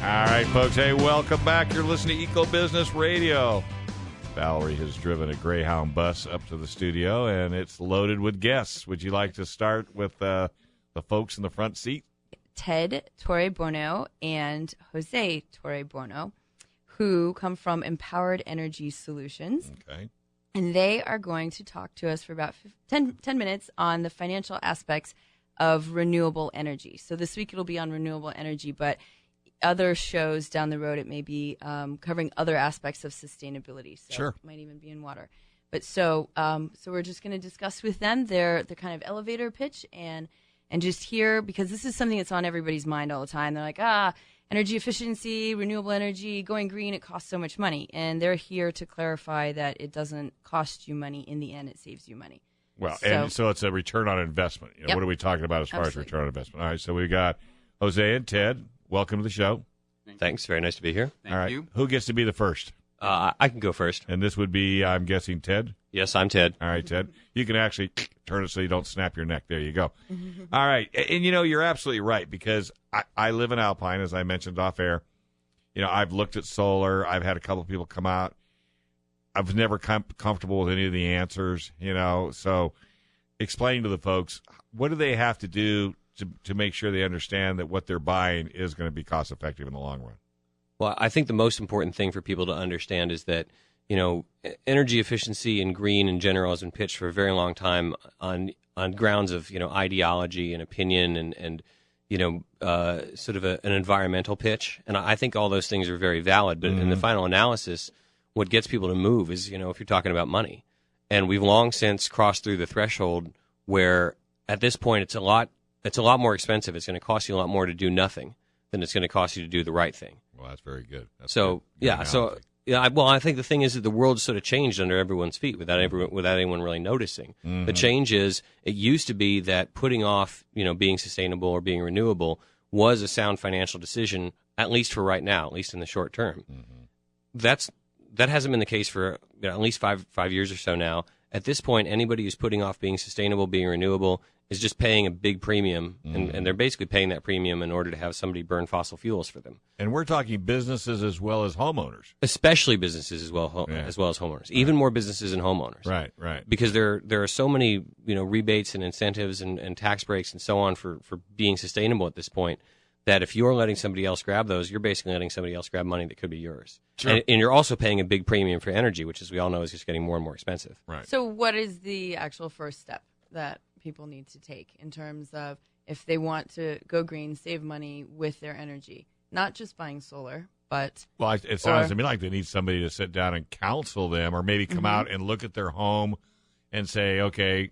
All right, folks. Hey, welcome back. You're listening to Eco Business Radio. Valerie has driven a Greyhound bus up to the studio, and it's loaded with guests. Would you like to start with the folks in the front seat? Ted Torre-Bueno and Jose Torre-Bueno, who come from Empowered Energy Solutions. Okay. And they are going to talk to us for about 10 minutes on the financial aspects of renewable energy. So this week it'll be on renewable energy, but other shows down the road it may be covering other aspects of sustainability. So Sure. It might even be in water. But so we're just going to discuss with them their kind of elevator pitch and just hear, because this is something that's on everybody's mind all the time. They're like, energy efficiency, renewable energy, going green, it costs so much money. And they're here to clarify that it doesn't cost you money. In the end, it saves you money. Well, and so it's a return on investment. Yep. What are we talking about as far Absolutely. as return on investment? All right, so we got Jose and Ted. Welcome to the show. Thanks. Very nice to be here. All right. Who gets to be the first? I can go first. And this would be, I'm guessing, Ted? Yes, I'm Ted. All right, Ted. You can actually turn it so you don't snap your neck. There you go. All right. And, you're absolutely right, because I live in Alpine, as I mentioned off air. I've looked at solar. I've had a couple of people come out. I was never comfortable with any of the answers, So explain to the folks, what do they have to do to make sure they understand that what they're buying is going to be cost effective in the long run? Well, I think the most important thing for people to understand is that, energy efficiency and green in general has been pitched for a very long time on grounds of, ideology and opinion and sort of an environmental pitch. And I think all those things are very valid. But in the final analysis, what gets people to move is, if you're talking about money. And we've long since crossed through the threshold where at this point it's a lot more expensive. It's going to cost you a lot more to do nothing than it's going to cost you to do the right thing. Well, that's very good. That's so, good. yeah. So, yeah. I think the thing is that the world sort of changed under everyone's feet without anyone really noticing. Mm-hmm. The change is it used to be that putting off, being sustainable or being renewable was a sound financial decision, at least for right now, at least in the short term. Mm-hmm. That hasn't been the case for at least five years or so now. At this point, anybody who's putting off being sustainable, being renewable, is just paying a big premium, and they're basically paying that premium in order to have somebody burn fossil fuels for them. And we're talking businesses as well as homeowners. Especially businesses as well as homeowners. Even more businesses and homeowners. Right. Because there are so many rebates and incentives and tax breaks and so on for being sustainable at this point that if you're letting somebody else grab those, you're basically letting somebody else grab money that could be yours. Sure. And you're also paying a big premium for energy, which, as we all know, is just getting more and more expensive. Right. So what is the actual first step that people need to take in terms of if they want to go green, save money with their energy? Not just buying solar, but... Well, it sounds to me like they need somebody to sit down and counsel them, or maybe come out and look at their home and say, okay,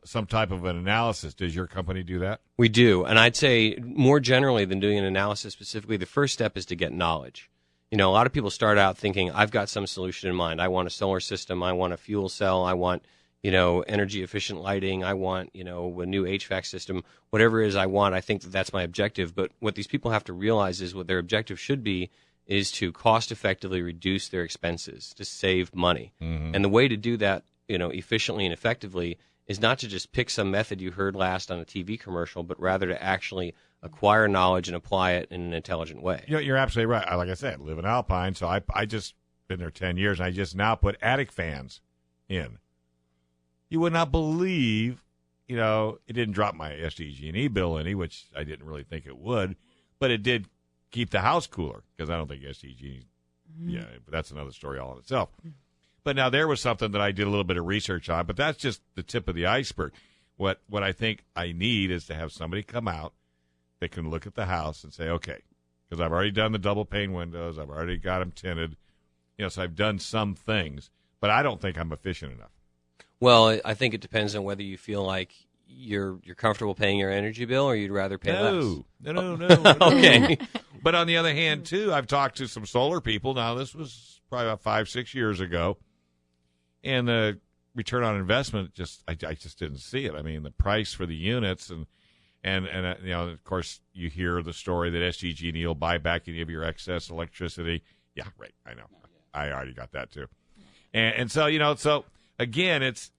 some type of an analysis. Does your company do that? We do. And I'd say more generally than doing an analysis specifically, the first step is to get knowledge. A lot of people start out thinking, I've got some solution in mind. I want a solar system. I want a fuel cell. I want, energy efficient lighting. I want, a new HVAC system. Whatever it is I want, I think that's my objective. But what these people have to realize is what their objective should be is to cost effectively reduce their expenses, to save money. And the way to do that, efficiently and effectively is not to just pick some method you heard last on a TV commercial, but rather to actually acquire knowledge and apply it in an intelligent way. You're absolutely right. Like I said, I live in Alpine, so I just been there 10 years, and I just now put attic fans in. You would not believe, it didn't drop my SDG&E bill any, which I didn't really think it would, but it did keep the house cooler, because I don't think SDG&E, but that's another story all in itself. But now there was something that I did a little bit of research on, but that's just the tip of the iceberg. What I think I need is to have somebody come out that can look at the house and say, okay, because I've already done the double pane windows, I've already got them tinted, so I've done some things, but I don't think I'm efficient enough. Well, I think it depends on whether you feel like you're comfortable paying your energy bill or you'd rather pay less. No. Okay. But on the other hand, too, I've talked to some solar people. Now, this was probably about 5-6 years ago, and the return on investment I just didn't see it. I mean, the price for the units and of course, you hear the story that SDG&E will buy back any of your excess electricity. Yeah, right. I know. I already got that too. And so so again, it's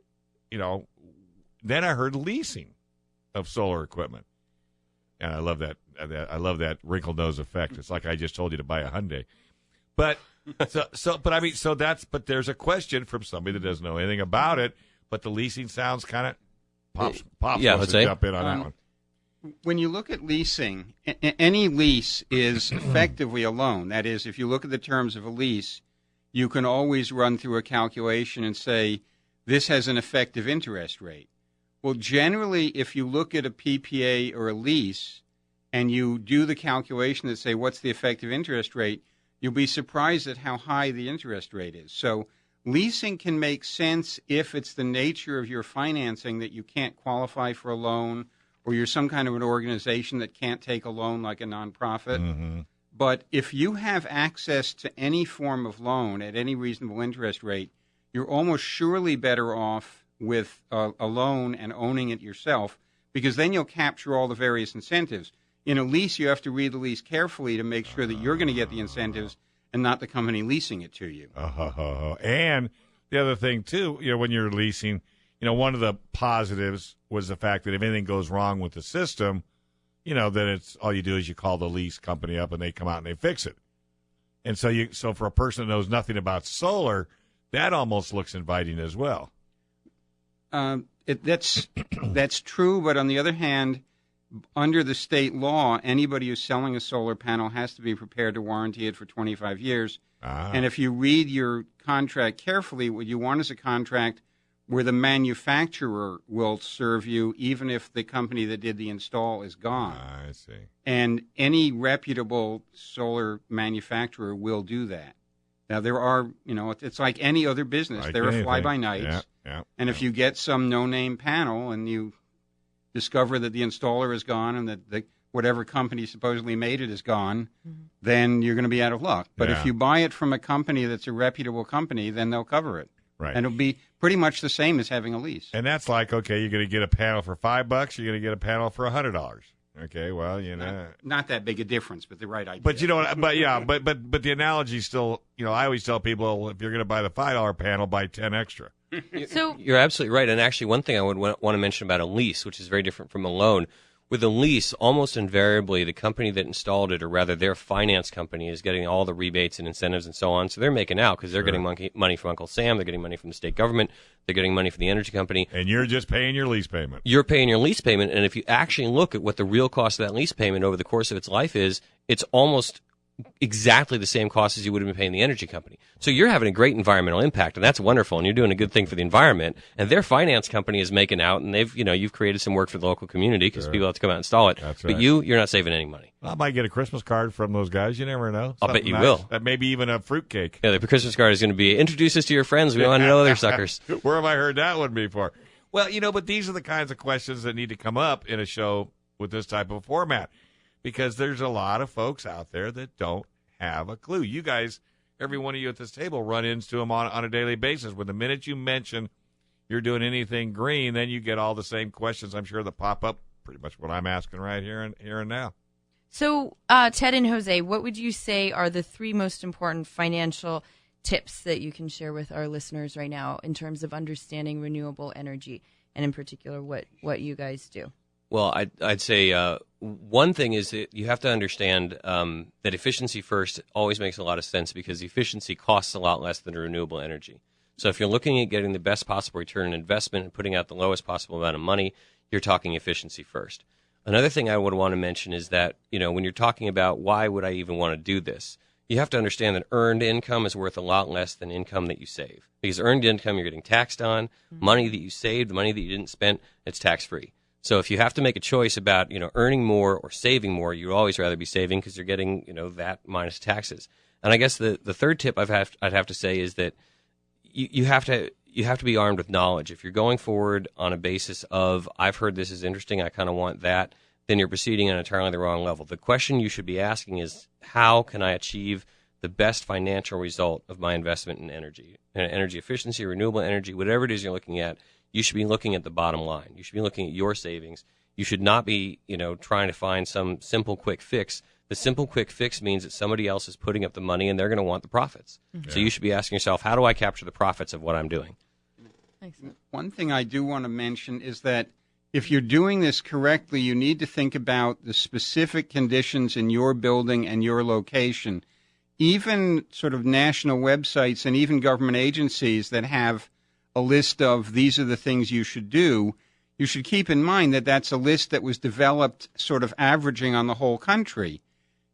then I heard leasing of solar equipment. And I love that. I love that wrinkled nose effect. It's like I just told you to buy a Hyundai. But but there's a question from somebody that doesn't know anything about it. But the leasing sounds kind of pops. Yeah, Let's jump in on that one. When you look at leasing, any lease is effectively a loan. That is, if you look at the terms of a lease, you can always run through a calculation and say, this has an effective interest rate. Well, generally, if you look at a PPA or a lease and you do the calculation that say, what's the effective interest rate, you'll be surprised at how high the interest rate is. So leasing can make sense if it's the nature of your financing that you can't qualify for a loan, or you're some kind of an organization that can't take a loan like a nonprofit. Mm-hmm. But if you have access to any form of loan at any reasonable interest rate, you're almost surely better off with a loan and owning it yourself, because then you'll capture all the various incentives. In a lease, you have to read the lease carefully to make sure that you're going to get the incentives and not the company leasing it to you. And the other thing, too, when you're leasing, one of the positives was the fact that if anything goes wrong with the system, then it's all you do is you call the lease company up and they come out and they fix it. And so for a person that knows nothing about solar, that almost looks inviting as well. That's true, but on the other hand, under the state law, anybody who's selling a solar panel has to be prepared to warranty it for 25 years. And if you read your contract carefully, what you want is a contract where the manufacturer will serve you even if the company that did the install is gone. I see. And any reputable solar manufacturer will do that. Now, there are, it's like any other business. There are fly-by-nights. And if you get some no-name panel and you discover that the installer is gone and that whatever company supposedly made it is gone, then you're going to be out of luck. But if you buy it from a company that's a reputable company, then they'll cover it. Right. And it'll be pretty much the same as having a lease. And that's like, okay, you're going to get a panel for $5, you're going to get a panel for $100. Okay, well, not that big a difference, but the right idea. But but the analogy still, I always tell people, if you're going to buy the $5 panel, buy 10 extra. So you're absolutely right. And actually, one thing I would want to mention about a lease, which is very different from a loan. With a lease, almost invariably, the company that installed it, or rather their finance company, is getting all the rebates and incentives and so on. So they're making out because they're getting money from Uncle Sam, they're getting money from the state government, they're getting money from the energy company. And you're just paying your lease payment. You're paying your lease payment, and if you actually look at what the real cost of that lease payment over the course of its life is, it's almost exactly the same cost as you would have been paying the energy company. So you're having a great environmental impact, and that's wonderful, and you're doing a good thing for the environment. And their finance company is making out, and you've created some work for the local community because people have to come out and install it. That's but right. you're not saving any money. Well, I might get a Christmas card from those guys. You never know. I'll bet you nice. will. Maybe even a fruitcake. Yeah, the Christmas card is going to be, introduce us to your friends. We want to know other suckers. Where have I heard that one before? Well, but these are the kinds of questions that need to come up in a show with this type of format, because there's a lot of folks out there that don't have a clue. You guys, every one of you at this table, run into them on a daily basis. When the minute you mention you're doing anything green, then you get all the same questions, I'm sure, that pop up, pretty much what I'm asking right here and now. So, Ted and Jose, what would you say are the three most important financial tips that you can share with our listeners right now in terms of understanding renewable energy, and in particular what you guys do? Well, I'd say one thing is that you have to understand that efficiency first always makes a lot of sense, because efficiency costs a lot less than renewable energy. So if you're looking at getting the best possible return on investment and putting out the lowest possible amount of money, you're talking efficiency first. Another thing I would want to mention is that, when you're talking about why would I even want to do this, you have to understand that earned income is worth a lot less than income that you save. Because earned income you're getting taxed on, money that you saved, money that you didn't spend, it's tax-free. So if you have to make a choice about, earning more or saving more, you'd always rather be saving because you're getting, that minus taxes. And I guess the third tip I'd have to say is that you have to be armed with knowledge. If you're going forward on a basis of, I've heard this is interesting, I kind of want that, then you're proceeding on entirely the wrong level. The question you should be asking is, how can I achieve the best financial result of my investment in energy efficiency, renewable energy, whatever it is you're looking at? You should be looking at the bottom line. You should be looking at your savings. You should not be, trying to find some simple, quick fix. The simple, quick fix means that somebody else is putting up the money and they're going to want the profits. Mm-hmm. So you should be asking yourself, how do I capture the profits of what I'm doing? Excellent. One thing I do want to mention is that if you're doing this correctly, you need to think about the specific conditions in your building and your location. Even sort of national websites and even government agencies that have a list of these are the things you should do, you should keep in mind that that's a list that was developed sort of averaging on the whole country.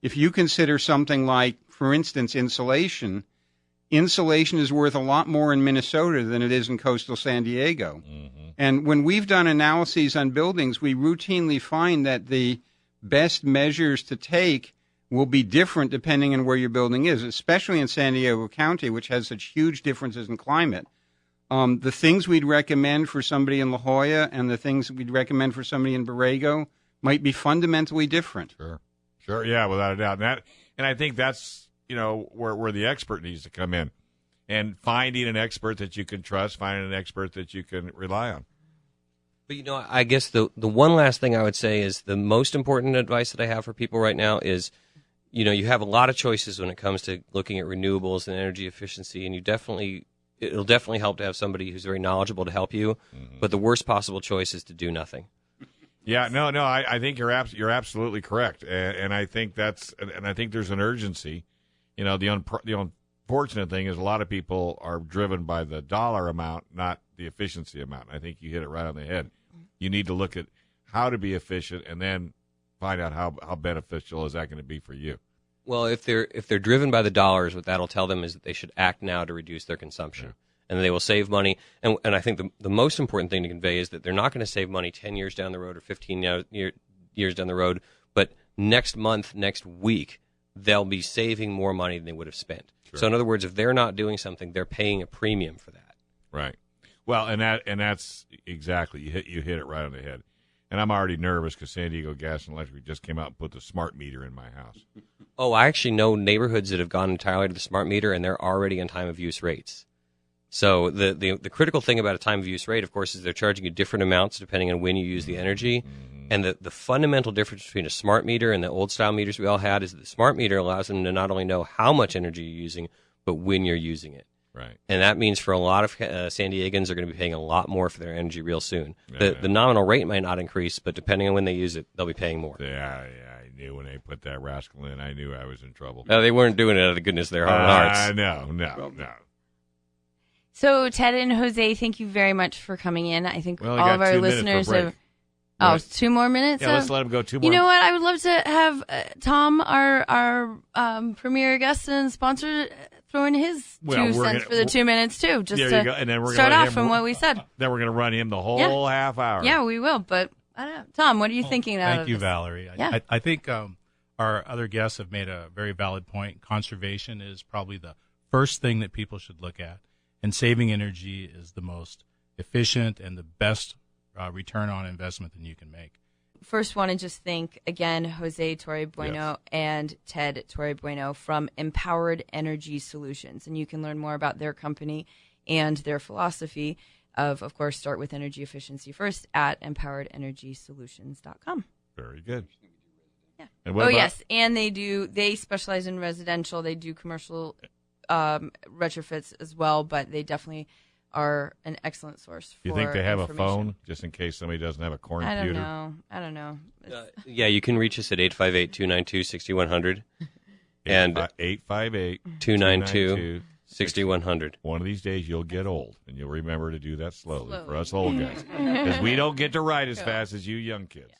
If you consider something like, for instance, insulation is worth a lot more in Minnesota than it is in coastal San Diego. Mm-hmm. And when we've done analyses on buildings, we routinely find that the best measures to take will be different depending on where your building is, especially in San Diego County, which has such huge differences in climate. The things we'd recommend for somebody in La Jolla and the things we'd recommend for somebody in Borrego might be fundamentally different. Sure, yeah, without a doubt. And I think that's, where the expert needs to come in. And finding an expert that you can trust, finding an expert that you can rely on. But, I guess the one last thing I would say is the most important advice that I have for people right now is, you have a lot of choices when it comes to looking at renewables and energy efficiency, and it'll definitely help to have somebody who's very knowledgeable to help you. Mm-hmm. But the worst possible choice is to do nothing. Yeah, no, I think you're absolutely correct, and I think I think there's an urgency. The unfortunate thing is a lot of people are driven by the dollar amount, not the efficiency amount. I think you hit it right on the head. You need to look at how to be efficient, and then find out how beneficial is that going to be for you. Well, if they're driven by the dollars, what that'll tell them is that they should act now to reduce their consumption. Yeah. And they will save money. And I think the most important thing to convey is that they're not going to save money 10 years down the road or 15 years down the road, but next month, next week, they'll be saving more money than they would have spent. Sure. So in other words, if they're not doing something, they're paying a premium for that. Right. Well, and that's exactly, you hit it right on the head. And I'm already nervous because San Diego Gas and Electric just came out and put the smart meter in my house. Oh, I actually know neighborhoods that have gone entirely to the smart meter, and they're already on time of use rates. So the critical thing about a time of use rate, of course, is they're charging you different amounts depending on when you use the energy. Mm-hmm. And the fundamental difference between a smart meter and the old style meters we all had is that the smart meter allows them to not only know how much energy you're using, but when you're using it. Right. And that means for a lot of San Diegans are going to be paying a lot more for their energy real soon. The nominal rate might not increase, but depending on when they use it, they'll be paying more. Yeah, I knew when they put that rascal in, I knew I was in trouble. No, they weren't doing it out of the goodness of their hearts. No. So, Ted and Jose, thank you very much for coming in. I think all of our listeners have... Oh, 2 more minutes? Yeah, let's let them go 2 more. You know what? I would love to have Tom, our premier guest and sponsor, throw in his 2 cents for the 2 minutes, too, just to and then we're start off from what we said. Then we're going to run him the whole half hour. Yeah, we will, but I don't know. Tom, what are you thinking out of Thank you, this? Valerie. Yeah. I think our other guests have made a very valid point. Conservation is probably the first thing that people should look at, and saving energy is the most efficient and the best return on investment that you can make. First, want to just thank again Jose Torre-Bueno and Ted Torre-Bueno from Empowered Energy Solutions, and you can learn more about their company and their philosophy of course, start with energy efficiency first at empoweredenergysolutions.com. Very good. Yeah. And yes, and they specialize in residential. They do commercial retrofits as well, but they definitely are an excellent source for You think they have a information. phone just in case somebody doesn't have a computer? I don't know. Yeah, you can reach us at 858-292-6100. And 858-292-6100. One of these days you'll get old, and you'll remember to do that slowly. For us old guys. Because we don't get to write as fast as you young kids.